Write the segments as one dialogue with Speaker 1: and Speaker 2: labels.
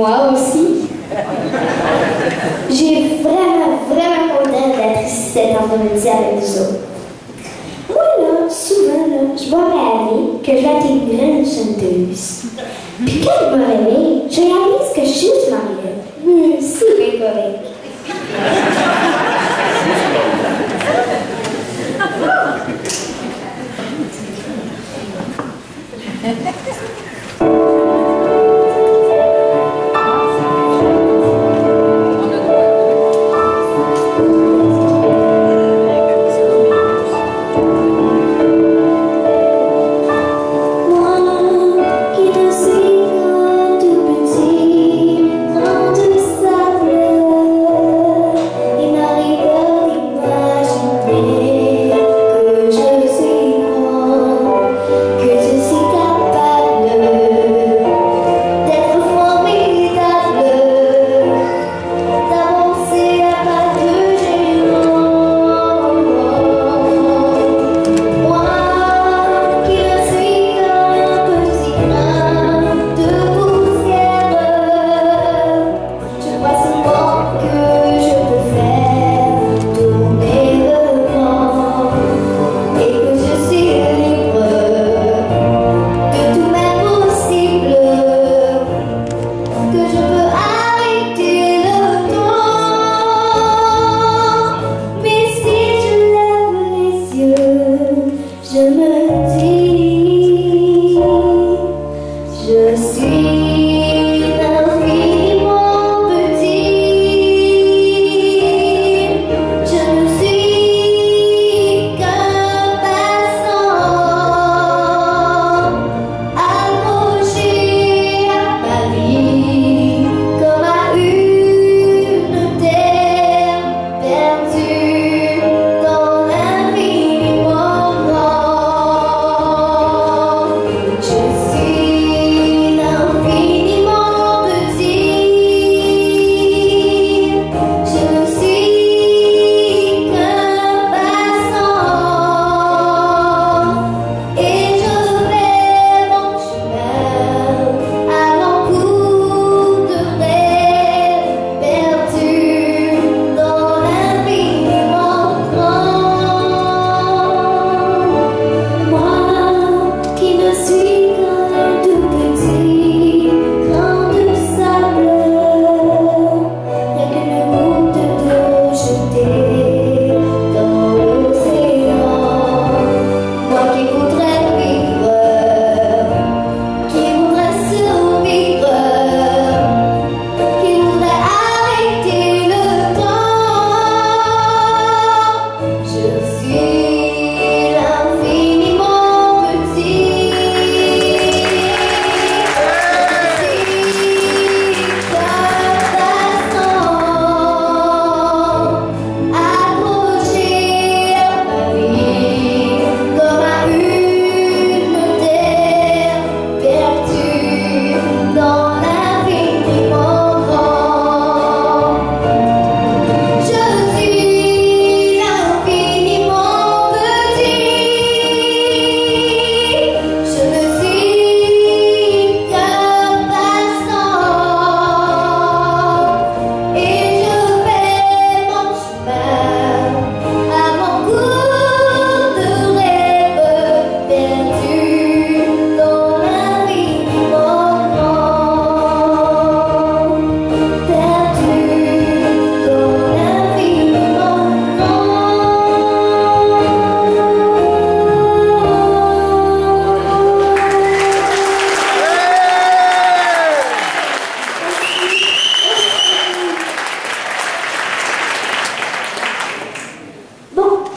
Speaker 1: Moi aussi. J'ai vraiment content d'être ici cet après-midi avec vous autres. Moi, là, souvent, là, je vois rêver que je vais être une grande chanteuse. Puis quand je me réveille, je réalise que je suis juste mariée. C'est bien correct.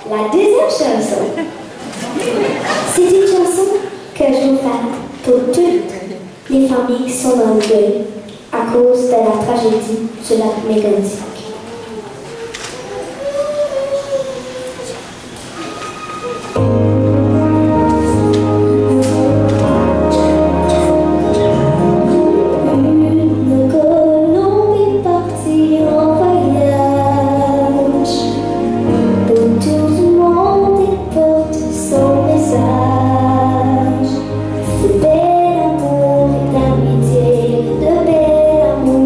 Speaker 1: La deuxième chanson, c'est une chanson que je vous fais pour toutes les familles qui sont dans le deuil à cause de la tragédie sur la Mégantic.
Speaker 2: De bel amour et d'amitié, de bel amour.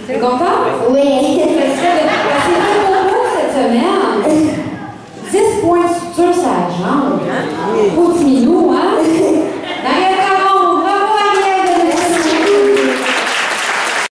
Speaker 2: T'es content?
Speaker 1: Oui.
Speaker 2: C'est très beau cette semaine. 10 points de suture sur la jambe. Petit minou, hein?